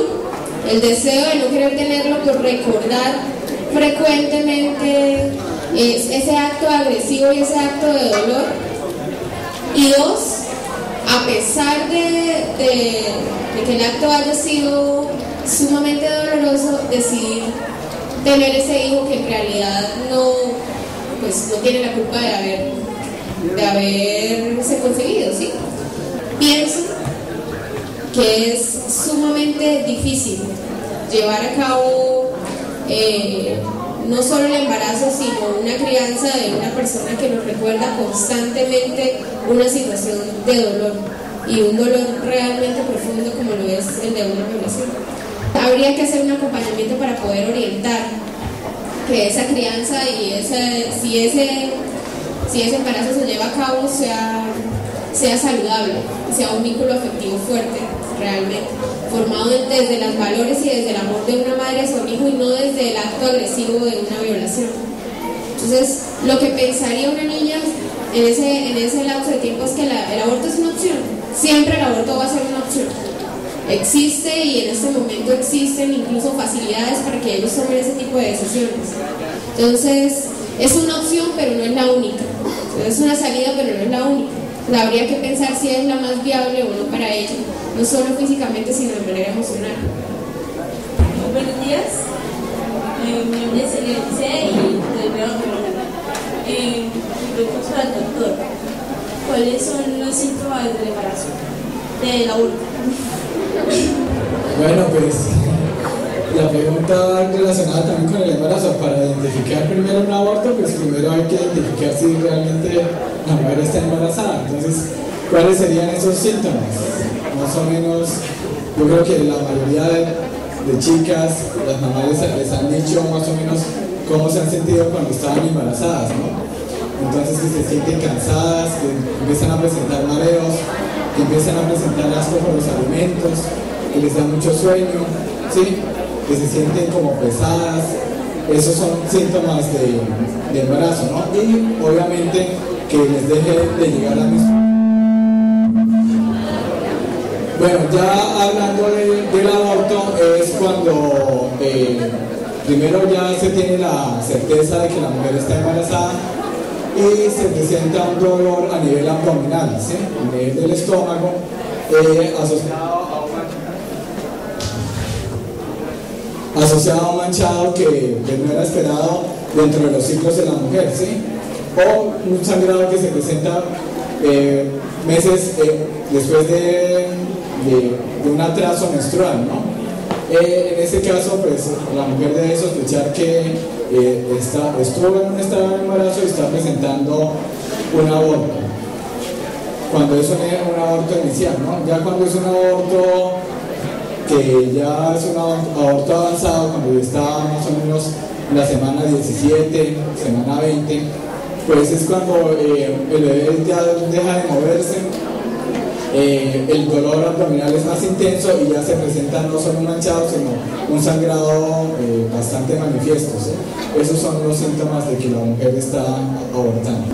el deseo de no querer tenerlo por recordar frecuentemente ese acto agresivo y ese acto de dolor. Y dos, a pesar de que el acto haya sido sumamente doloroso, decidir tener ese hijo que en realidad no tiene la culpa de haberse conseguido, ¿sí? Pienso que es sumamente difícil llevar a cabo no solo el embarazo, sino una crianza de una persona que nos recuerda constantemente una situación de dolor y un dolor realmente profundo como lo es el de una violación. Habría que hacer un acompañamiento para poder orientar que esa crianza y si ese embarazo se lleva a cabo sea saludable, sea un vínculo afectivo fuerte realmente. formado desde los valores y desde el amor de una madre a su hijo y no desde el acto agresivo de una violación. Entonces, lo que pensaría una niña en ese lapso de tiempo es que el aborto es una opción. Siempre el aborto va a ser una opción. Existe y en este momento existen incluso facilidades para que ellos tomen ese tipo de decisiones. Entonces, es una opción, pero no es la única. Es una salida, pero no es la única. Habría que pensar si es la más viable o no para ella, no solo físicamente, sino de manera emocional. Buenos días, mi nombre es Elise y del grado noveno. Mi pregunta es para el doctor. ¿Cuáles son los síntomas del embarazo, del aborto? Bueno, pues la pregunta relacionada también con el embarazo, para identificar primero un aborto, pues primero hay que identificar si realmente la mujer está embarazada. Entonces, ¿cuáles serían esos síntomas? Más o menos, yo creo que la mayoría de chicas, las mamás les han dicho más o menos cómo se han sentido cuando estaban embarazadas, ¿no? Entonces, que se sienten cansadas, que empiezan a presentar mareos, que empiezan a presentar asco por los alimentos, que les da mucho sueño, ¿sí? Que se sienten como pesadas. Esos son síntomas de embarazo, ¿no? Y obviamente que les deje de llegar a mis... Bueno, ya hablando del aborto, es cuando primero ya se tiene la certeza de que la mujer está embarazada y se presenta un dolor a nivel abdominal, ¿sí? A nivel del estómago, asociado a un manchado que no era esperado dentro de los ciclos de la mujer, ¿sí? O un sangrado que se presenta meses después de un atraso menstrual, ¿no? En ese caso, pues la mujer debe sospechar que estuvo en un estado de embarazo y está presentando un aborto. Cuando es un aborto inicial, ¿no? Ya cuando es un aborto que ya es un aborto avanzado, cuando está más o menos en la semana 17, semana 20, pues es cuando el bebé ya deja de moverse, el dolor abdominal es más intenso y ya se presenta no solo un manchado, sino un sangrado bastante manifiesto, ¿sí? Esos son los síntomas de que la mujer está abortando.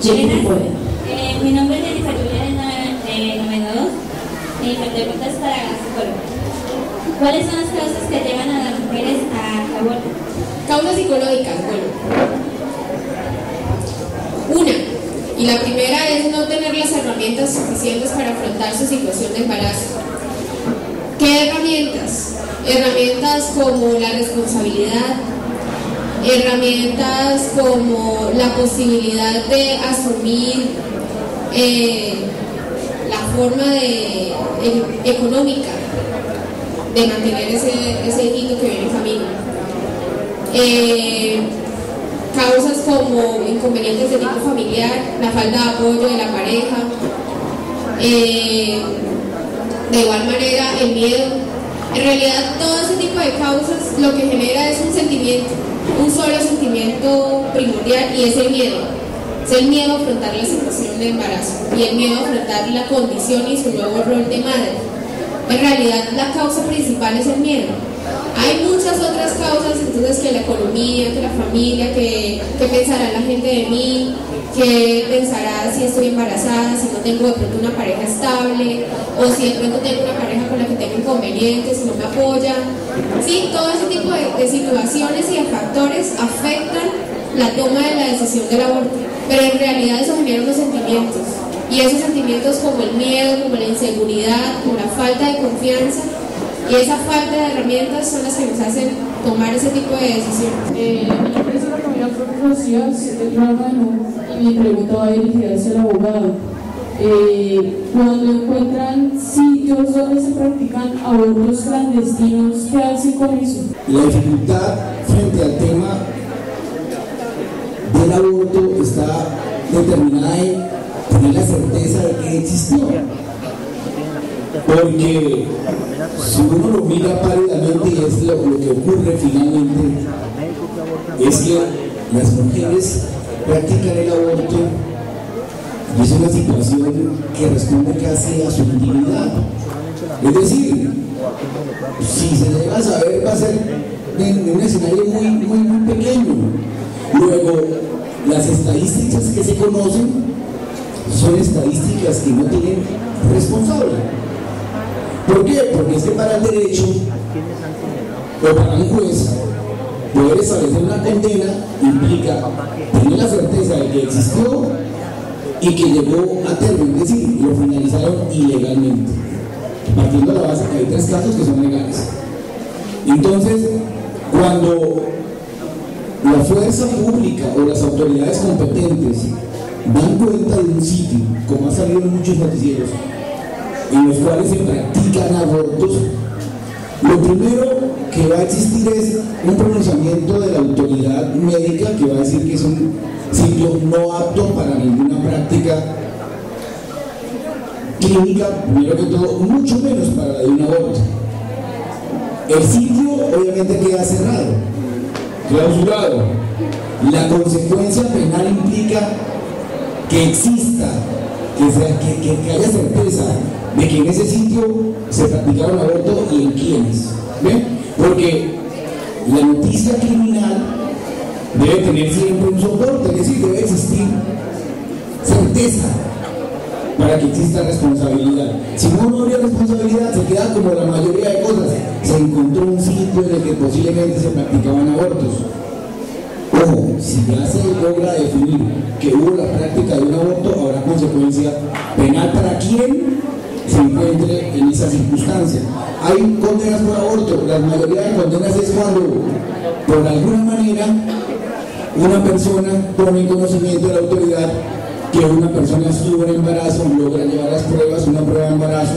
Mi nombre es Elisa Julia de noveno 2 y mi pregunta es para la psicóloga. ¿Cuáles son las causas que llevan a las mujeres a abortar? Causas psicológicas, bueno. Una, y la primera es no tener las herramientas suficientes para afrontar su situación de embarazo. ¿Qué herramientas? Herramientas como la responsabilidad, herramientas como la posibilidad de asumir la forma económica de mantener ese hijito que viene en camino. Causas como inconvenientes de tipo familiar, la falta de apoyo de la pareja, de igual manera el miedo. En realidad todo ese tipo de causas lo que genera es un sentimiento, un solo sentimiento primordial, y es el miedo. Es el miedo a afrontar la situación de embarazo y el miedo a afrontar la condición y su nuevo rol de madre. En realidad la causa principal es el miedo. Hay muchas otras causas, entonces, que la economía, que la familia, que pensará la gente de mí, que pensará si estoy embarazada, si no tengo de pronto una pareja estable, o si de pronto tengo una pareja con la que tengo inconvenientes, si no me apoya. Sí, todo ese tipo de situaciones y de factores afectan la toma de la decisión del aborto, pero en realidad eso genera unos sentimientos, y esos sentimientos como el miedo, como la inseguridad, como la falta de confianza, y esa falta de herramientas son las que nos hacen tomar ese tipo de decisiones. Mi nombre es Ana Camila Flores Rocío, soy del grado 9, y mi pregunta va dirigida hacia el abogado. Cuando encuentran sitios donde se practican abortos clandestinos, ¿qué hacen con eso? La dificultad frente al tema del aborto está determinada en tener la certeza de que existió. Porque si uno lo mira pálidamente, y es lo que ocurre finalmente, es que las mujeres practican el aborto y es una situación que responde casi a su intimidad. Es decir, si se llega a saber, va a ser en un escenario muy pequeño. Luego, las estadísticas que se conocen son estadísticas que no tienen responsable. ¿Por qué? Porque es que para el derecho o para un juez poder establecer una condena implica tener la certeza de que existió y que llegó a término, es decir, lo finalizaron ilegalmente, partiendo de la base que hay 3 casos que son legales. Entonces, cuando la fuerza pública o las autoridades competentes dan cuenta de un sitio, como ha salido en muchos noticieros, en los cuales se practican abortos, lo primero que va a existir es un pronunciamiento de la autoridad médica que va a decir que es un sitio no apto para ninguna práctica clínica, primero que todo, mucho menos para la de un aborto. El sitio obviamente queda cerrado, clausurado. La consecuencia penal implica que exista, que haya certeza de que en ese sitio se practicaron aborto y en quiénes. ¿Ven? Porque la noticia criminal debe tener siempre un soporte, es decir, debe existir certeza para que exista responsabilidad. Si no habría responsabilidad, se queda como la mayoría de cosas. Se encontró un sitio en el que posiblemente se practicaban abortos. Ojo, si ya se logra definir que hubo la práctica de un aborto, habrá consecuencia penal para quien se encuentre en esa circunstancia. Hay condenas por aborto, la mayoría de condenas es cuando, por alguna manera, una persona pone en conocimiento de la autoridad que una persona estuvo en embarazo, logra llevar las pruebas, una prueba de embarazo,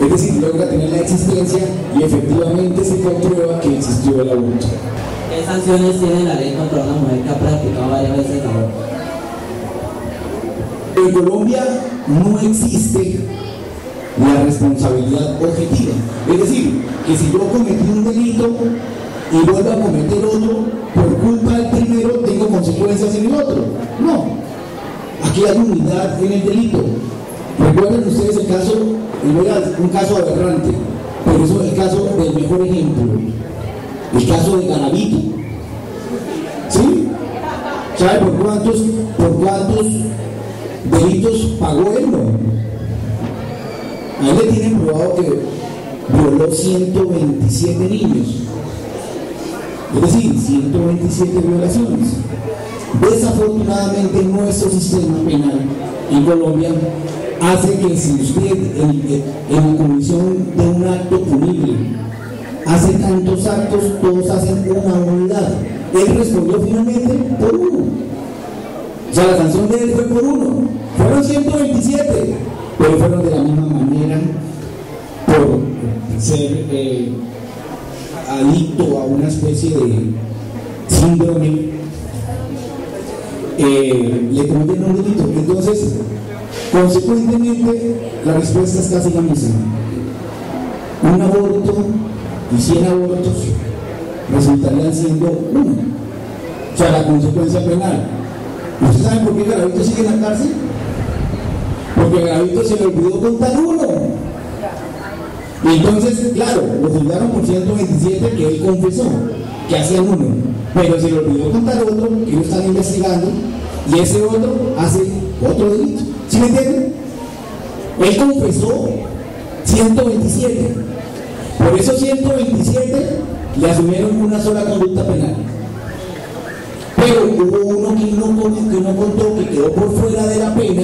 es decir, logra tener la existencia y efectivamente se comprueba que existió el aborto. ¿Qué sanciones tiene la ley contra una mujer que ha practicado varias veces el aborto? En Colombia no existe la responsabilidad objetiva. Es decir, que si yo cometí un delito y vuelvo a cometer otro, por culpa del primero tengo consecuencias en el otro. No. Aquí hay unidad en el delito. Recuerden ustedes el caso, un caso aberrante, pero eso es el caso del mejor ejemplo. El caso de Garavito. ¿Sí? ¿Sabe por cuántos delitos pagó él? A él le tienen probado que violó 127 niños. Es decir, 127 violaciones. Desafortunadamente nuestro sistema penal en Colombia hace que si usted en la comisión de un acto punible hace tantos actos, todos hacen una unidad. Él respondió finalmente por uno. O sea, la sanción de él fue por uno. Fueron 127, pero fueron de la misma manera por ser adicto a una especie de síndrome. Le cometen un delito. Entonces, consecuentemente, la respuesta es casi la misma. Un aborto y 100 abortos resultarían siendo uno. O sea, la consecuencia penal. ¿Ustedes saben por qué Garavito sigue en la cárcel? Porque Garavito se le olvidó contar uno. Y entonces, claro, lo juzgaron por 127 que él confesó que hacían uno, pero se le olvidó contar otro que lo están investigando y ese otro hace otro delito. ¿Sí me entienden? Él confesó 127. Por esos 127 le asumieron una sola conducta penal. Pero hubo uno que no contó, que quedó por fuera de la pena.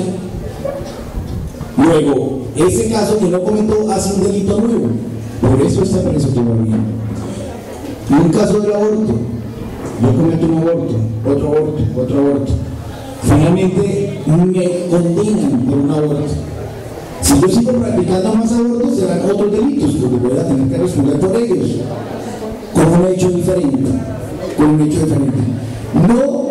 Luego, ese caso que no comentó hace un delito nuevo. Por eso está preso todavía. En un caso del aborto, yo cometo un aborto, otro aborto, otro aborto. Finalmente me condenan por un aborto. Si yo sigo practicando más abortos, serán otros delitos, porque voy a tener que responder por ellos. Con un hecho diferente. Con un hecho diferente. No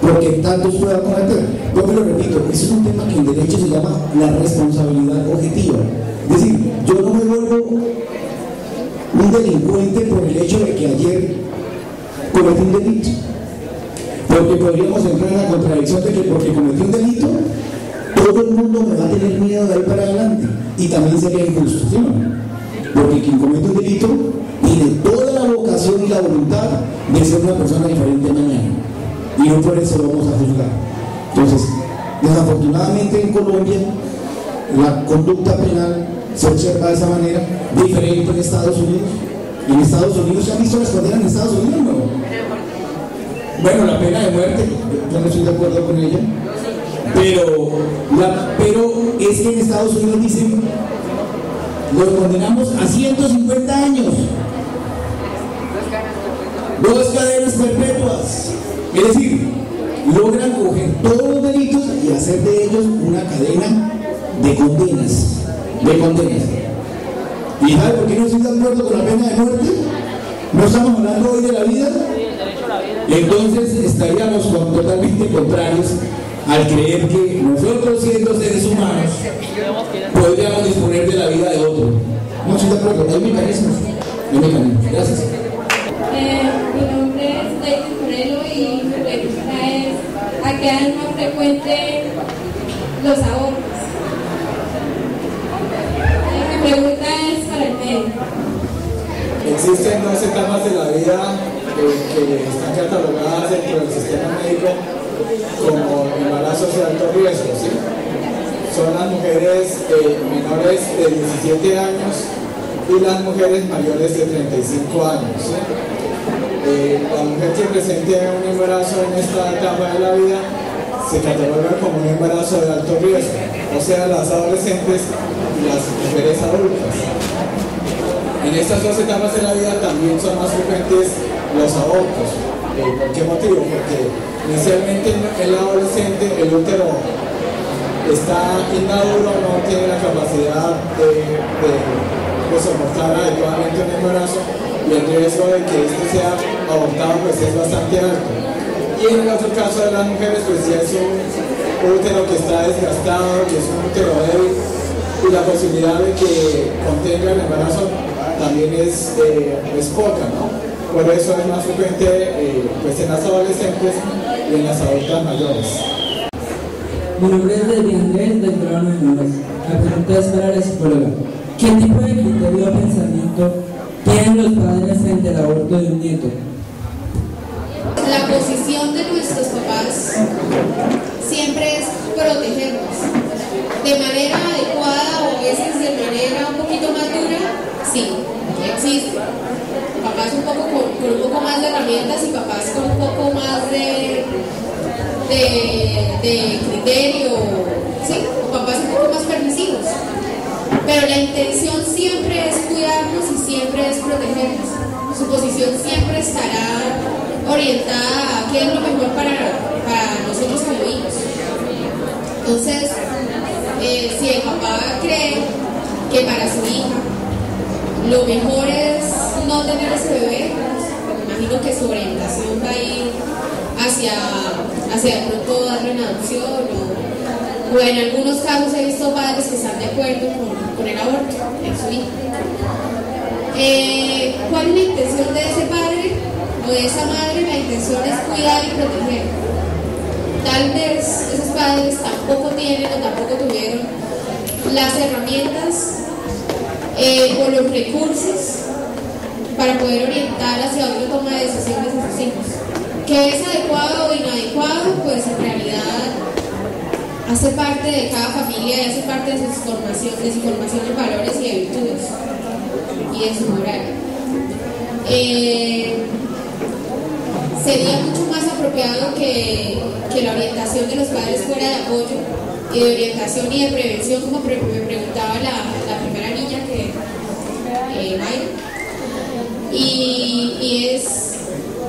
porque tantos puedan cometer. Yo me lo repito, eso es un tema que en derecho se llama la responsabilidad objetiva. Es decir, yo no me vuelvo un delincuente por el hecho de que ayer cometí un delito. Porque podríamos entrar en la contradicción de que porque cometí un delito, todo el mundo me va a tener miedo de ahí para adelante. Y también sería injusto, ¿sí o no? Porque quien comete un delito tiene toda la vocación y la voluntad de ser una persona diferente mañana. Y no por eso lo vamos a juzgar. Entonces, desafortunadamente en Colombia, la conducta penal se observa de esa manera, diferente en Estados Unidos. En Estados Unidos, ¿se han visto las condenas en Estados Unidos? No. Bueno, la pena de muerte, yo no estoy de acuerdo con ella, pero es que en Estados Unidos dicen, los condenamos a 150 años, 2 cadenas perpetuas, es decir, logran coger todos los delitos y hacer de ellos una cadena de condenas. ¿Y sabe por qué no estoy de acuerdo con la pena de muerte? ¿No estamos hablando hoy de la vida? Entonces estaríamos totalmente contrarios al creer que nosotros, siendo seres humanos, podríamos disponer de la vida de otro. No estoy de acuerdo, hay mecanismos. Gracias. Mi nombre es David Moreno y mi pregunta es: ¿a qué edad es más frecuente los abortos? Mi pregunta es para el médico. Existen 2 etapas de la vida que están catalogadas dentro del sistema médico como embarazos de alto riesgo, ¿sí? Son las mujeres menores de 17 años y las mujeres mayores de 35 años, ¿sí? La mujer que presente un embarazo en esta etapa de la vida se cataloga como un embarazo de alto riesgo, o sea, las adolescentes y las mujeres adultas. En estas 2 etapas de la vida también son más frecuentes los abortos. ¿Por qué motivo? Porque inicialmente en la adolescente el útero está inmaduro, no tiene la capacidad de soportar adecuadamente un embarazo y el riesgo de que este sea abortado pues es bastante alto. Y en el otro caso de las mujeres pues ya es un útero que está desgastado, que es un útero débil y la posibilidad de que contenga el embarazo también es poca, ¿no? Por eso es más frecuente pues en las adolescentes y en las adultas mayores. Mi nombre es David Andrés, del grado 9. La pregunta es para la psicóloga. ¿Qué tipo de criterio o pensamiento tienen los padres frente al aborto de un nieto? La posición de nuestros papás siempre es protegernos de manera adecuada o a veces de manera un poquito más dura. Sí, existe. Papás con un poco más de herramientas y papás con un poco más de criterio, sí, o papás un poco más permisivos. Pero la intención siempre es cuidarnos y siempre es protegernos. Su posición siempre estará orientada a qué es lo mejor para nosotros como hijos. Entonces, si el papá cree que para su hija lo mejor es no tener ese bebé, me imagino que su orientación va a ir hacia de pronto darle una adopción o en algunos casos he visto padres que están de acuerdo con el aborto en su hija. ¿Cuál es la intención de ese padre o de esa madre? La intención es cuidar y proteger. Tal vez esos padres tampoco tienen o tampoco tuvieron las herramientas o los recursos para poder orientar hacia otra toma de decisiones de sus hijos. ¿Qué es adecuado o inadecuado? Pues en realidad hace parte de cada familia y hace parte de su formación de valores y de virtudes y de su moral. Sería mucho más apropiado que la orientación de los padres fuera de apoyo y de orientación y de prevención, como me preguntaba la primera niña que Mayra, y es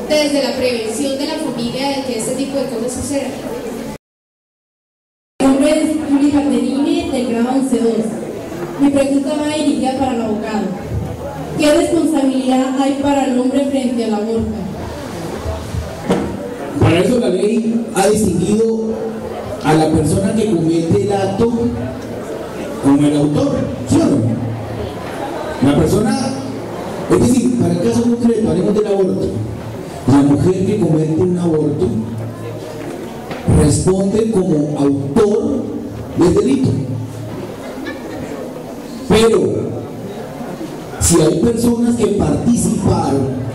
desde la prevención de la familia de que este tipo de cosas sucedan. Mi nombre es Juli Caterine, del grado 11-2. Mi pregunta va dirigida para el abogado. ¿Qué responsabilidad hay para el hombre frente al aborto? Para eso la ley ha distinguido a la persona que comete el acto como el autor, ¿sí o no? La persona, es decir, para el caso concreto, hablemos del aborto. La mujer que comete un aborto responde como autor del delito. Pero si hay personas que participaron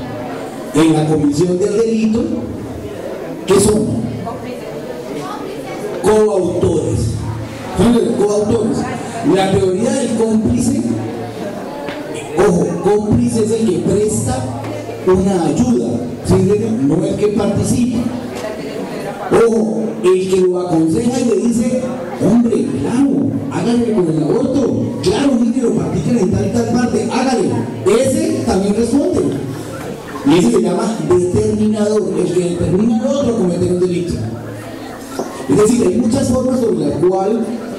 en la comisión del delito, ¿qué son? Coautores. Coautores. La teoría del cómplice, ojo, cómplice es el que presta una ayuda, ¿sí? No el que participa. Ojo, el que lo aconseja y le dice, hombre, claro, hágale con el aborto, claro, mire, lo practican en tal y tal parte, hágale. Ese también responde. Y ese se llama determinador, el que determina al otro a cometer un delito. Es decir, hay muchas formas sobre las cuales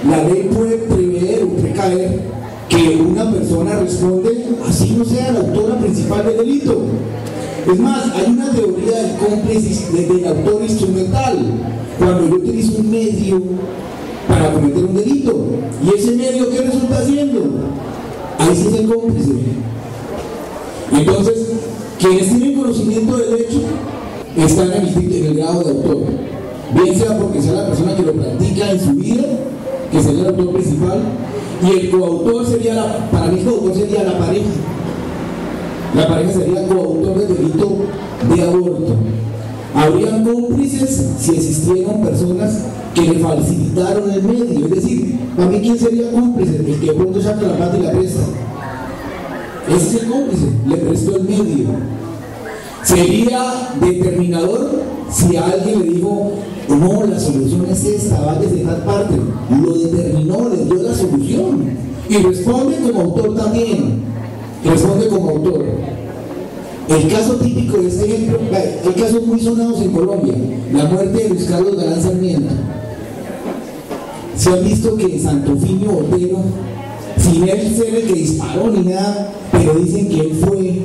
la ley puede prever o precaer que una persona responde, así no sea la autora principal del delito. Es más, hay una teoría del cómplice del autor instrumental, cuando yo utilizo un medio para cometer un delito, y ese medio, ¿qué resulta haciendo? Ahí sí es el cómplice. Entonces, quienes tienen conocimiento del hecho están en el grado de autor, bien sea porque sea la persona que lo practica en su vida, que sería el autor principal, y el coautor sería, para mí el coautor sería la pareja. La pareja sería coautor del delito de aborto. Habrían cómplices si existieran personas que le facilitaron el medio. Es decir, para mí, ¿quién sería cómplice? El que de pronto saca la plata y la presta. Ese es el cómplice, le prestó el medio. Sería determinador si alguien le dijo, no, la solución es esta, va desde tal parte. Lo determinó, le dio la solución. Y responde como autor también. Responde como autor. El caso típico de este ejemplo, hay casos muy sonados en Colombia, la muerte de Luis Carlos Galán Sarmiento. Se ha visto que Santofimio Otero, sin él ser el que disparó ni nada, pero dicen que él fue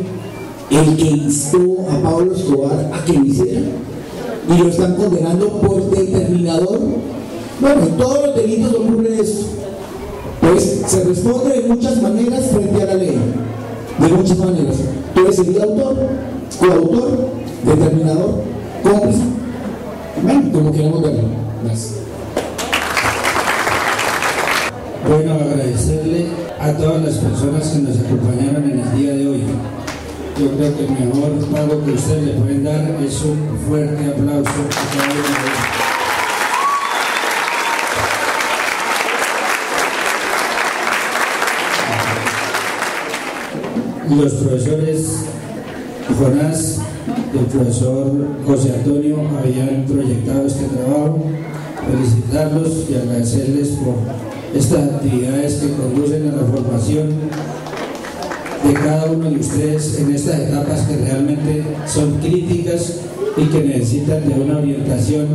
el que instó a Pablo Escobar a que lo hiciera, y lo están condenando por determinador. Bueno, en todos los delitos ocurre esto. Pues se responde de muchas maneras frente a la ley. De muchas maneras. Entonces sería autor, coautor, determinador, cómplice. Bueno, como queramos verlo. Gracias. Bueno, agradecerle a todas las personas que nos acompañaron en el día de hoy. Yo creo que el mejor pago que ustedes le pueden dar es un fuerte aplauso a cada uno de ellos. Los profesores Jonás y el profesor José Antonio habían proyectado este trabajo. Felicitarlos y agradecerles por estas actividades que conducen a la formación de cada uno de ustedes en estas etapas que realmente son críticas y que necesitan de una orientación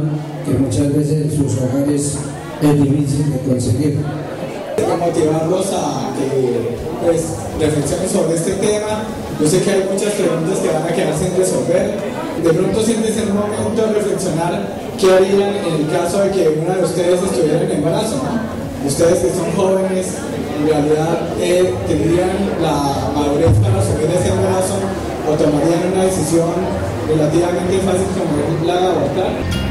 que muchas veces en sus hogares es difícil de conseguir. Motivarlos a que pues, reflexionen sobre este tema. Yo sé que hay muchas preguntas que van a quedar sin resolver. De pronto sientes en un momento de reflexionar qué harían en el caso de que una de ustedes estuviera en embarazo, ¿no? Ustedes que son jóvenes, en realidad tendrían la madurez para asumir ese embarazo o tomarían una decisión relativamente fácil como la de abortar.